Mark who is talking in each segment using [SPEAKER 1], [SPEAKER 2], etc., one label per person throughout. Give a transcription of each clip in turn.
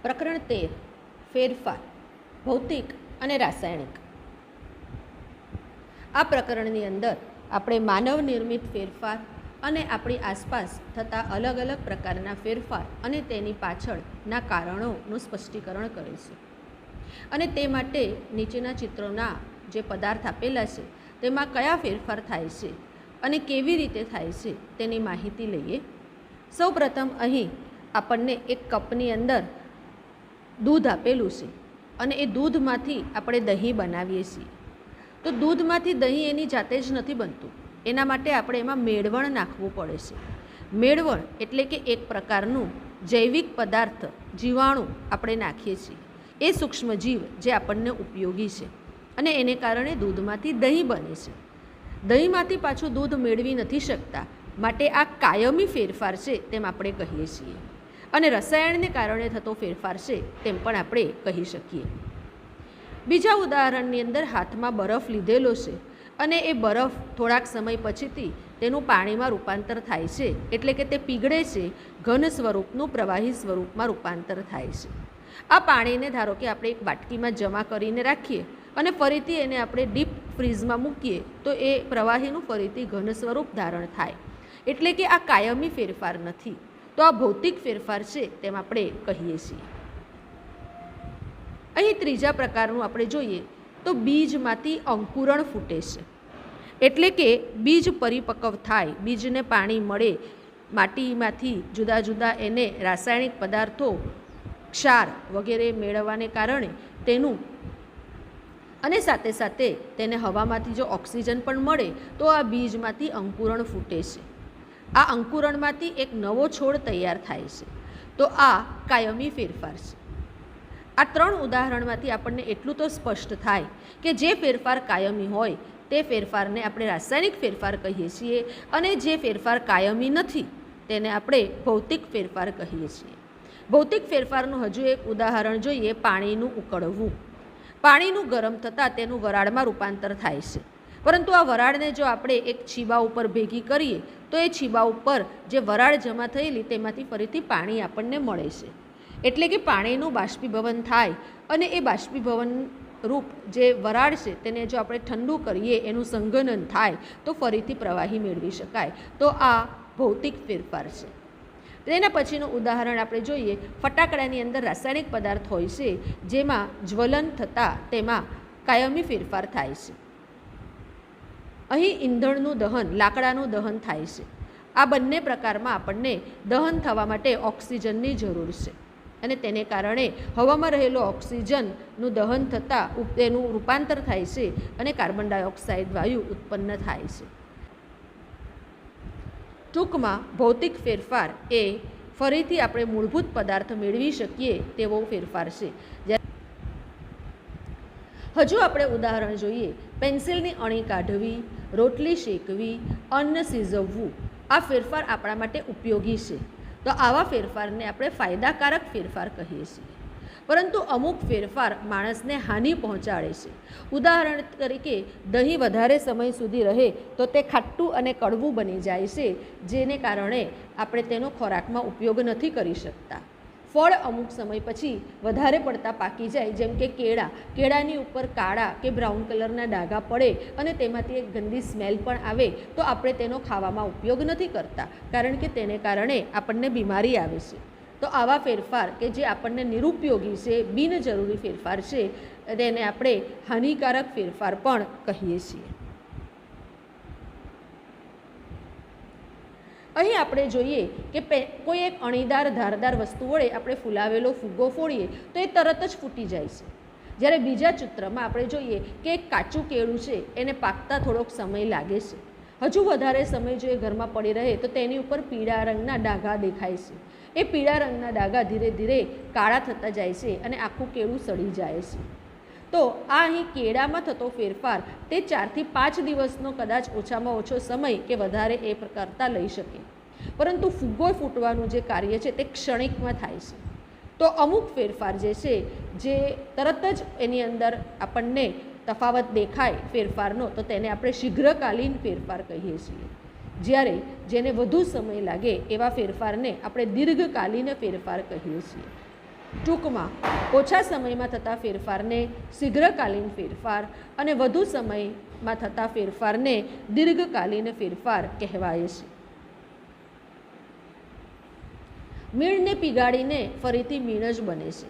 [SPEAKER 1] પ્રકરણ 13 ફેરફાર ભૌતિક અને રાસાયણિક. આ પ્રકરણની અંદર આપણે માનવ નિર્મિત ફેરફાર અને આપણી આસપાસ થતા અલગ અલગ પ્રકારના ફેરફાર અને તેની પાછળના કારણોનું સ્પષ્ટીકરણ કરીશું. અને તે માટે નીચેના ચિત્રોના જે પદાર્થ આપેલા છે તેમાં કયા ફેરફાર થાય છે અને કેવી રીતે થાય છે તેની માહિતી લઈએ. સૌપ્રથમ અહીં આપણને એક કપની અંદર દૂધ આપેલું છે અને એ દૂધમાંથી આપણે દહીં બનાવીએ છીએ. તો દૂધમાંથી દહીં એની જાતે જ નથી બનતું, એના માટે આપણે એમાં મેળવણ નાખવું પડે છે. મેળવણ એટલે કે એક પ્રકારનું જૈવિક પદાર્થ જીવાણું આપણે નાખીએ છીએ. એ સૂક્ષ્મજીવ જે આપણને ઉપયોગી છે અને એને કારણે દૂધમાંથી દહીં બને છે. દહીંમાંથી પાછું દૂધ મેળવી નથી શકતા, માટે આ કાયમી ફેરફાર છે તેમ આપણે કહીએ છીએ. અને રસાયણને કારણે થતો ફેરફાર છે તેમ પણ આપણે કહી શકીએ. બીજા ઉદાહરણની અંદર હાથમાં બરફ લીધેલો છે અને એ બરફ થોડાક સમય પછીથી તેનું પાણીમાં રૂપાંતર થાય છે, એટલે કે તે પીગળે છે, ઘન સ્વરૂપનું પ્રવાહી સ્વરૂપમાં રૂપાંતર થાય છે. આ પાણીને ધારો કે આપણે એક વાટકીમાં જમા કરીને રાખીએ અને ફરીથી એને આપણે ડીપ ફ્રીઝમાં મૂકીએ તો એ પ્રવાહીનું ફરીથી ઘન સ્વરૂપ ધારણ થાય. એટલે કે આ કાયમી ફેરફાર નથી, તો આ ભૌતિક ફેરફાર છે તેમ આપણે કહીએ છીએ. અહીં ત્રીજા પ્રકારનું આપણે જોઈએ તો બીજમાંથી અંકુરણ ફૂટે છે. એટલે કે બીજ પરિપક્વ થાય, બીજને પાણી મળે, માટીમાંથી જુદા જુદા એને રાસાયણિક પદાર્થો ક્ષાર વગેરે મેળવવાને કારણે તેનું અને સાથે સાથે તેને હવામાંથી જો ઓક્સિજન પણ મળે તો આ બીજમાંથી અંકુરણ ફૂટે છે. આ અંકુરણમાંથી એક નવો છોડ તૈયાર થાય છે. તો આ કાયમી ફેરફાર છે. આ ત્રણ ઉદાહરણમાંથી આપણને એટલું તો સ્પષ્ટ થાય કે જે ફેરફાર કાયમી હોય તે ફેરફારને આપણે રાસાયણિક ફેરફાર કહીએ છીએ અને જે ફેરફાર કાયમી નથી તેને આપણે ભૌતિક ફેરફાર કહીએ છીએ. ભૌતિક ફેરફારનું હજુ એક ઉદાહરણ જોઈએ, પાણીનું ઉકળવું. પાણીનું ગરમ થતાં તેનું વરાળમાં રૂપાંતર થાય છે, પરંતુ આ વરાળને જો આપણે એક છીબા ઉપર ભેગી કરીએ તો એ છીબા ઉપર જે વરાળ જમા થયેલી તેમાંથી ફરીથી પાણી આપણને મળે છે. એટલે કે પાણીનું બાષ્પીભવન થાય અને એ બાષ્પીભવન રૂપ જે વરાળ છે તેને જો આપણે ઠંડુ કરીએ, એનું સંઘનન થાય તો ફરીથી પ્રવાહી મેળવી શકાય. તો આ ભૌતિક ફેરફાર છે. તેના પછીનું ઉદાહરણ આપણે જોઈએ, ફટાકડાની અંદર રાસાયણિક પદાર્થ હોય છે જેમાં જ્વલન થતાં તેમાં કાયમી ફેરફાર થાય છે. અહીં ઈંધણનું દહન, લાકડાનું દહન થાય છે. આ બંને પ્રકારમાં આપણને દહન થવા માટે ઓક્સિજનની જરૂર છે અને તેને કારણે હવામાં રહેલો ઓક્સિજનનું દહન થતાં તેનું રૂપાંતર થાય છે અને કાર્બન ડાયોક્સાઇડ વાયુ ઉત્પન્ન થાય છે. ટૂંકમાં ભૌતિક ફેરફાર એ ફરીથી આપણે મૂળભૂત પદાર્થ મેળવી શકીએ તેવો ફેરફાર છે. હજુ આપણે ઉદાહરણ જોઈએ, પેન્સિલની અણી કાઢવી, રોટલી શેકવી, અન્ન સિઝવવું. આ ફેરફાર આપણા માટે ઉપયોગી છે, તો આવા ફેરફારને આપણે ફાયદાકારક ફેરફાર કહીએ છીએ. પરંતુ અમુક ફેરફાર માણસને હાનિ પહોંચાડે છે. ઉદાહરણ તરીકે દહીં વધારે સમય સુધી રહે તો તે ખાટું અને કડવું બની જાય છે, જેને કારણે આપણે તેનો ખોરાકમાં ઉપયોગ નથી કરી શકતા. ફળ અમુક સમય પછી વધારે પડતા પાકી જાય, જેમ કે કેળાની ઉપર કાળા કે બ્રાઉન કલરના ડાઘા પડે અને તેમાંથી એક ગંદી સ્મેલ પણ આવે તો આપણે તેનો ખાવામાં ઉપયોગ નથી કરતા, કારણ કે તેને કારણે આપણને બીમારી આવે છે. તો આવા ફેરફાર કે જે આપણને નિરુપયોગી છે, બિનજરૂરી ફેરફાર છે, તેને આપણે હાનિકારક ફેરફાર પણ કહીએ છીએ. અહીં આપણે જોઈએ કે કોઈ એક અણીદાર ધારદાર વસ્તુ વડે આપણે ફૂલાવેલો ફુગ્ગો ફોડીએ તો એ તરત જ ફૂટી જાય છે. જ્યારે બીજા ચિત્રમાં આપણે જોઈએ કે એક કાચું કેળું છે, એને પાકતા થોડોક સમય લાગે છે. હજુ વધારે સમય જો એ ઘરમાં પડી રહે તો તેની ઉપર પીળા રંગના ડાઘા દેખાય છે. એ પીળા રંગના ડાઘા ધીરે ધીરે કાળા થતા જાય છે અને આખું કેળું સડી જાય છે. તો આ અહીં કેળામાં થતો ફેરફાર તે 4 થી 5 દિવસનો કદાચ ઓછામાં ઓછો સમય કે વધારે એ કરતાં લઈ શકે, પરંતુ ફુગ્ગો ફૂટવાનું જે કાર્ય છે તે ક્ષણિકમાં થાય છે. તો અમુક ફેરફાર જે છે જે તરત જ એની અંદર આપણને તફાવત દેખાય ફેરફારનો, તો તેને આપણે શીઘ્રકાલીન ફેરફાર કહીએ છીએ. જ્યારે જેને વધુ સમય લાગે એવા ફેરફારને આપણે દીર્ઘકાલીન ફેરફાર કહીએ છીએ. ટૂંકમાં ઓછા સમયમાં થતા ફેરફારને શીઘ્રકાલીન ફેરફાર અને વધુ સમયમાં થતા ફેરફારને દીર્ઘકાલીન ફેરફાર કહેવાય છે. મીણને પીગાળીને ફરીથી મીણ જ બને છે.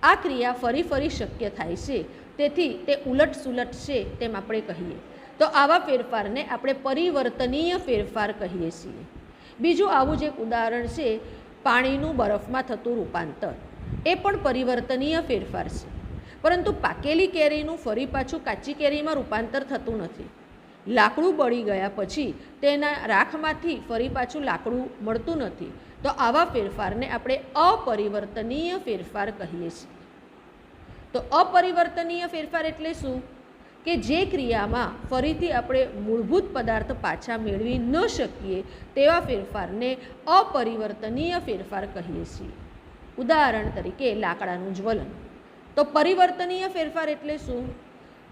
[SPEAKER 1] આ ક્રિયા ફરી ફરી શક્ય થાય છે, તેથી તે ઉલટ સુલટ છે તેમ આપણે કહીએ તો આવા ફેરફારને આપણે પરિવર્તનીય ફેરફાર કહીએ છીએ. બીજું આવું જ એક ઉદાહરણ છે પાણીનું બરફમાં થતું રૂપાંતર. એ પણ પરિવર્તનીય ફેરફાર છે, પરંતુ પાકેલી કેરીનું ફરી પાછું કાચી કેરીમાં રૂપાંતર થતું નથી. લાકડું બળી ગયા પછી તેના રાખમાંથી ફરી પાછું લાકડું મળતું નથી, તો આવા ફેરફારને આપણે અપરિવર્તનીય ફેરફાર કહીએ છીએ. તો અપરિવર્તનીય ફેરફાર એટલે શું? કે જે ક્રિયામાં ફરીથી આપણે મૂળભૂત પદાર્થ પાછા મેળવી ન શકીએ તેવા ફેરફારને અપરિવર્તનીય ફેરફાર કહીએ છીએ. ઉદાહરણ તરીકે લાકડાનું જ્વલન. તો પરિવર્તનીય ફેરફાર એટલે શું?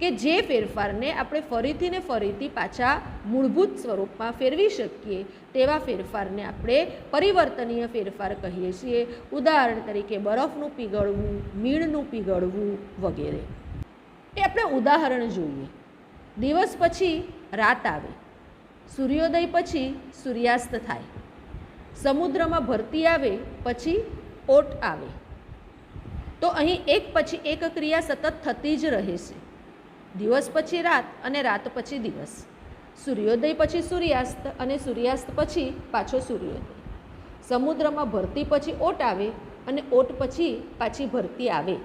[SPEAKER 1] કે જે ફેરફારને આપણે ફરીથી ને ફરીથી પાછા મૂળભૂત સ્વરૂપમાં ફેરવી શકીએ તેવા ફેરફારને આપણે પરિવર્તનીય ફેરફાર કહીએ છીએ. ઉદાહરણ તરીકે બરફનું પીગળવું, મીણનું પીગળવું વગેરે. એ આપણે ઉદાહરણ જોઈએ. દિવસ પછી રાત આવે, સૂર્યોદય પછી સૂર્યાસ્ત થાય, સમુદ્રમાં ભરતી આવે પછી ઓટ આવે. તો અહીં એક પછી એક ક્રિયા સતત થતી જ રહે છે. દિવસ પછી રાત અને રાત પછી દિવસ, સૂર્યોદય પછી સૂર્યાસ્ત અને સૂર્યાસ્ત પછી પાછો સૂર્યોદય, સમુદ્રમાં ભરતી પછી ઓટ આવે અને ઓટ પછી પાછી ભરતી આવે.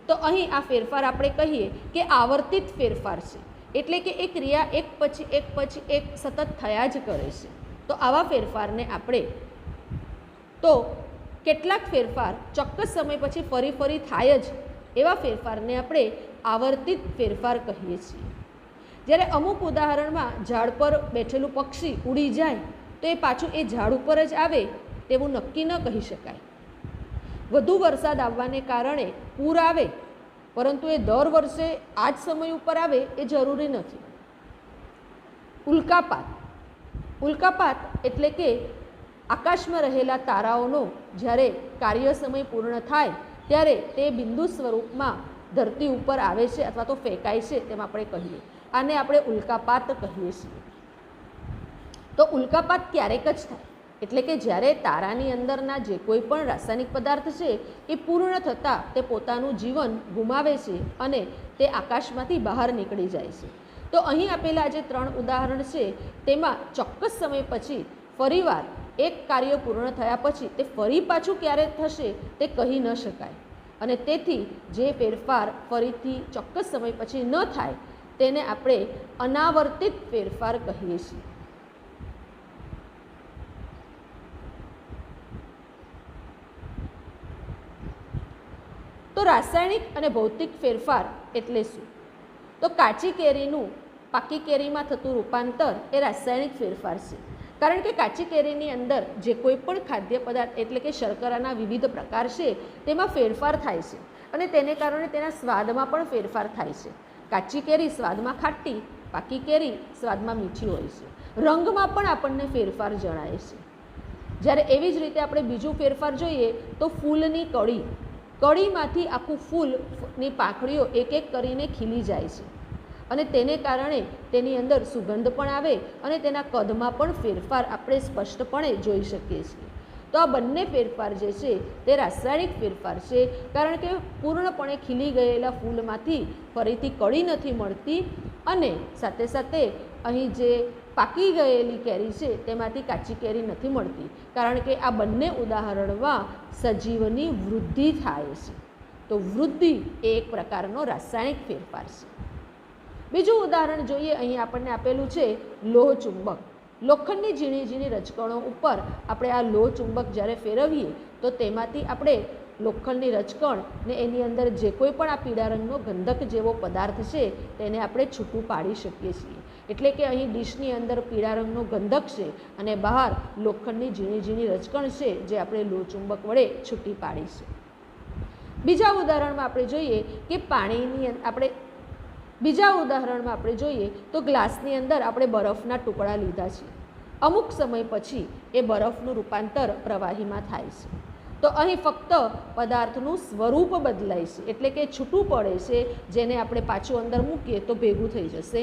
[SPEAKER 1] તો અહીં આ ફેરફાર આપણે કહીએ કે આવર્તિત ફેરફાર છે, એટલે કે એ ક્રિયા એક પછી એક સતત થયા જ કરે છે. તો આવા ફેરફારને આપણે તો કેટલાક ફેરફાર ચોક્કસ સમય પછી ફરી ફરી થાય જ એવા ફેરફારને આપણે આવર્તિત ફેરફાર કહીએ છીએ. જ્યારે અમુક ઉદાહરણમાં ઝાડ પર બેઠેલું પક્ષી ઉડી જાય તો એ પાછું એ ઝાડ ઉપર જ આવે તેવું નક્કી ન કહી શકાય. વધુ વરસાદ આવવાને કારણે પૂર આવે, પરંતુ એ દર વર્ષે આ જ સમય ઉપર આવે એ જરૂરી નથી. ઉલ્કાપાત એટલે કે આકાશમાં રહેલા તારાઓનો જ્યારે કાર્ય સમય પૂર્ણ થાય ત્યારે તે બિંદુ સ્વરૂપમાં ધરતી ઉપર આવે છે અથવા તો ફેંકાય છે તેમ આપણે કહીએ. આને આપણે ઉલ્કાપાત કહીએ છીએ. તો ઉલ્કાપાત ક્યારેક જ થાય, એટલે કે જ્યારે તારાની અંદરના જે કોઈ પણ રાસાયણિક પદાર્થ છે એ પૂર્ણ થતાં તે પોતાનું જીવન ગુમાવે છે અને તે આકાશમાંથી બહાર નીકળી જાય છે. તો અહીં આપેલા જે 3 ઉદાહરણ છે તેમાં ચોક્કસ સમય પછી ફરીવાર એક કાર્ય પૂર્ણ થયા પછી તે ફરી પાછું ક્યારે થશે તે કહી ન શકાય, અને તેથી જે ફેરફાર ફરીથી ચોક્કસ સમય પછી ન થાય તેને આપણે અનાવર્તિત ફેરફાર કહીએ છીએ. તો રાસાયણિક અને ભૌતિક ફેરફાર એટલે શું? તો કાચી કેરીનું પાકી કેરીમાં થતું રૂપાંતર એ રાસાયણિક ફેરફાર છે, કારણ કે કાચી કેરીની અંદર જે કોઈ પણ ખાદ્ય પદાર્થ એટલે કે શર્કરાના વિવિધ પ્રકાર છે તેમાં ફેરફાર થાય છે અને તેને કારણે તેના સ્વાદમાં પણ ફેરફાર થાય છે. કાચી કેરી સ્વાદમાં ખાટી, પાકી કેરી સ્વાદમાં મીઠી હોય છે. રંગમાં પણ આપણને ફેરફાર જણાય છે. જ્યારે એવી જ રીતે આપણે બીજું ફેરફાર જોઈએ તો ફૂલની કળીમાંથી આખું ફૂલની પાંખડીઓ એક એક કરીને ખીલી જાય છે અને તેને કારણે તેની અંદર સુગંધ પણ આવે અને તેના કદમાં પણ ફેરફાર આપણે સ્પષ્ટપણે જોઈ શકીએ છીએ. તો આ બંને ફેરફાર જે છે તે રાસાયણિક ફેરફાર છે, કારણ કે પૂર્ણપણે ખીલી ગયેલા ફૂલમાંથી ફરીથી કળી નથી મળતી અને સાથે સાથે અહીં જે પાકી ગયેલી કેરી છે તેમાંથી કાચી કેરી નથી મળતી, કારણ કે આ બંને ઉદાહરણમાં સજીવની વૃદ્ધિ થાય છે. તો વૃદ્ધિ એ એક પ્રકારનો રાસાયણિક ફેરફાર છે. બીજું ઉદાહરણ જોઈએ. અહીં આપણને આપેલું છે લોહ ચુંબક. લોખંડની ઝીણી ઝીણી રજકણો ઉપર આપણે આ લોહ ચુંબક જ્યારે ફેરવીએ તો તેમાંથી આપણે લોખંડની રજકણ ને એની અંદર જે કોઈ પણ આ પીળા રંગનો ગંધક જેવો પદાર્થ છે તેને આપણે છૂટું પાડી શકીએ છીએ. એટલે કે અહીં ડીશની અંદર પીળા રંગનો ગંધક છે અને બહાર લોખંડની ઝીણી ઝીણી રજકણ છે જે આપણે લોહ ચુંબક વડે છૂટી પાડી છે. બીજા ઉદાહરણમાં આપણે જોઈએ તો ગ્લાસની અંદર આપણે બરફના ટુકડા લીધા છે. અમુક સમય પછી એ બરફનું રૂપાંતર પ્રવાહીમાં થાય છે તો અહીં ફક્ત પદાર્થનું સ્વરૂપ બદલાય છે, એટલે કે છૂટું પડે છે, જેને આપણે પાછું અંદર મૂકીએ તો ભેગું થઈ જશે.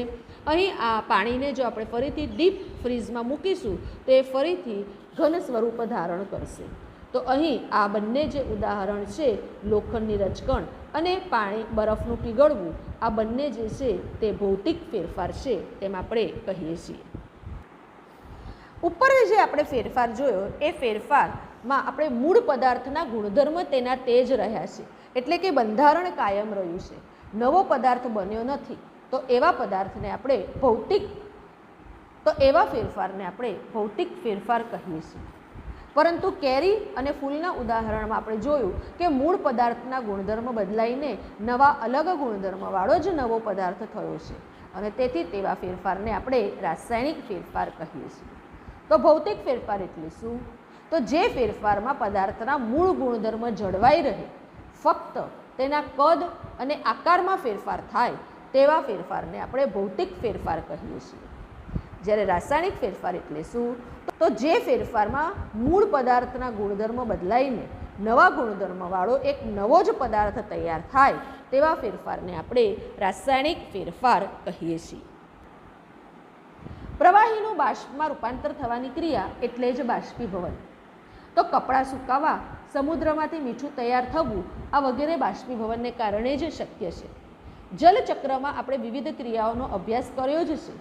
[SPEAKER 1] અહીં આ પાણીને જો આપણે ફરીથી ડીપ ફ્રીઝમાં મૂકીશું તો એ ફરીથી ઘન સ્વરૂપ ધારણ કરશે. તો અહીં આ બંને જે ઉદાહરણ છે, લોખંડની રજકણ અને પાણી બરફનું પીગળવું, આ બંને જે છે તે ભૌતિક ફેરફાર છે તેમ આપણે કહીએ છીએ. ઉપર જે આપણે ફેરફાર જોયો એ ફેરફારમાં આપણે મૂળ પદાર્થના ગુણધર્મ તેના તે જ રહ્યા છે, એટલે કે બંધારણ કાયમ રહ્યું છે, નવો પદાર્થ બન્યો નથી. તો એવા પદાર્થને આપણે એવા ફેરફારને આપણે ભૌતિક ફેરફાર કહીએ છીએ. પરંતુ કેરી અને ફૂલના ઉદાહરણમાં આપણે જોયું કે મૂળ પદાર્થના ગુણધર્મ બદલાઈને નવા અલગ ગુણધર્મવાળો જ નવો પદાર્થ થયો છે, અને તેથી તેવા ફેરફારને આપણે રાસાયણિક ફેરફાર કહીએ છીએ. તો ભૌતિક ફેરફાર એટલે શું? તો જે ફેરફારમાં પદાર્થના મૂળ ગુણધર્મ જળવાઈ રહે, ફક્ત તેના કદ અને આકારમાં ફેરફાર થાય તેવા ફેરફારને આપણે ભૌતિક ફેરફાર કહીએ છીએ. જ્યારે રાસાયણિક ફેરફાર એટલે શું? તો જે ફેરફારમાં મૂળ પદાર્થના ગુણધર્મ બદલાઈને નવા ગુણધર્મવાળો એક નવો જ પદાર્થ તૈયાર થાય તેવા ફેરફારને આપણે રાસાયણિક ફેરફાર કહીએ છીએ. પ્રવાહીનું બાષ્પમાં રૂપાંતર થવાની ક્રિયા એટલે જ બાષ્પીભવન. તો કપડાં સુકાવા, સમુદ્રમાંથી મીઠું તૈયાર થવું, આ વગેરે બાષ્પીભવનને કારણે જ શક્ય છે. જલચક્રમાં આપણે વિવિધ ક્રિયાઓનો અભ્યાસ કર્યો જ છે.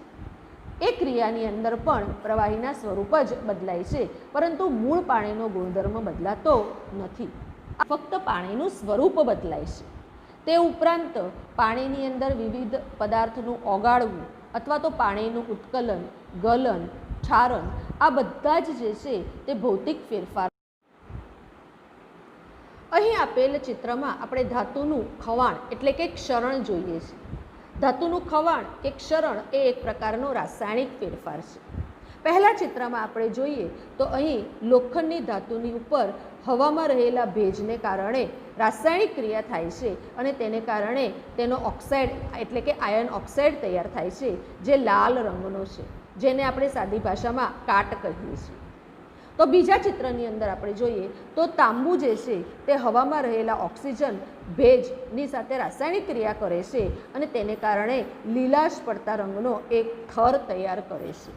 [SPEAKER 1] એ ક્રિયાની અંદર પણ પ્રવાહીના સ્વરૂપ જ બદલાય છે, પરંતુ મૂળ પાણીનો ગુણધર્મ બદલાતો નથી, ફક્ત પાણીનું સ્વરૂપ બદલાય છે. તે ઉપરાંત પાણીની અંદર વિવિધ પદાર્થનું ઓગાળવું અથવા તો પાણીનું ઉત્કલન, ગલન, ઠારણ, આ બધા જ જે છે તે ભૌતિક ફેરફાર. અહીં આપેલ ચિત્રમાં આપણે ધાતુનું ખવાણ એટલે કે ક્ષરણ જોઈએ છીએ. ધાતુનું ખવાણ કે ક્ષરણ એ એક પ્રકારનો રાસાયણિક ફેરફાર છે. પહેલા ચિત્રમાં આપણે જોઈએ તો અહીં લોખંડની ધાતુની ઉપર હવામાં રહેલા ભેજને કારણે રાસાયણિક ક્રિયા થાય છે, અને તેને કારણે તેનો ઓક્સાઇડ એટલે કે આયર્ન ઓક્સાઇડ તૈયાર થાય છે, જે લાલ રંગનો છે, જેને આપણે સાદી ભાષામાં કાટ કહીએ છીએ. તો બીજા ચિત્રની અંદર આપણે જોઈએ તો તાંબુ જે છે તે હવામાં રહેલા ઓક્સિજન ભેજની સાથે રાસાયણિક ક્રિયા કરે છે, અને તેને કારણે લીલાશ પડતા રંગનો એક થર તૈયાર કરે છે.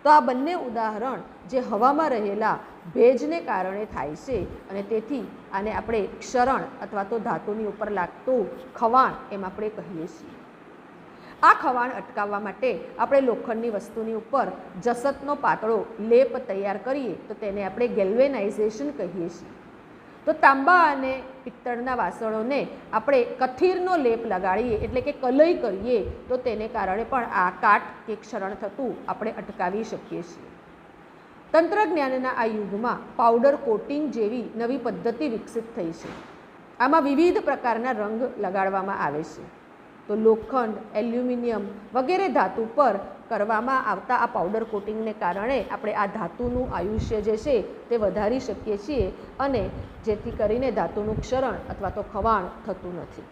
[SPEAKER 1] તો આ બંને ઉદાહરણ જે હવામાં રહેલા ભેજને કારણે થાય છે, અને તેથી આને આપણે ક્ષરણ અથવા તો ધાતુની ઉપર લાગતું ખવાણ એમ આપણે કહીએ છીએ. આ ખવાણ અટકાવવા માટે આપણે લોખંડની વસ્તુની ઉપર જસતનો પાતળો લેપ તૈયાર કરીએ તો તેને આપણે ગેલ્વેનાઇઝેશન કહીએ છીએ. તો તાંબા અને પિત્તળના વાસણોને આપણે કથીરનો લેપ લગાડીએ એટલે કે કલઈ કરીએ તો તેને કારણે પણ આ કાટ કે ક્ષરણ થતું આપણે અટકાવી શકીએ છીએ. તંત્રજ્ઞાનના આ યુગમાં પાવડર કોટિંગ જેવી નવી પદ્ધતિ વિકસિત થઈ છે. આમાં વિવિધ પ્રકારના રંગ લગાડવામાં આવે છે. તો લોખંડ, એલ્યુમિનિયમ વગેરે ધાતુ પર કરવામાં આવતા આ પાવડર કોટિંગને કારણે આપણે આ ધાતુનું આયુષ્ય જે છે તે વધારી શકીએ છીએ, અને જેથી કરીને ધાતુનું ક્ષરણ અથવા તો ખવાણ થતું નથી.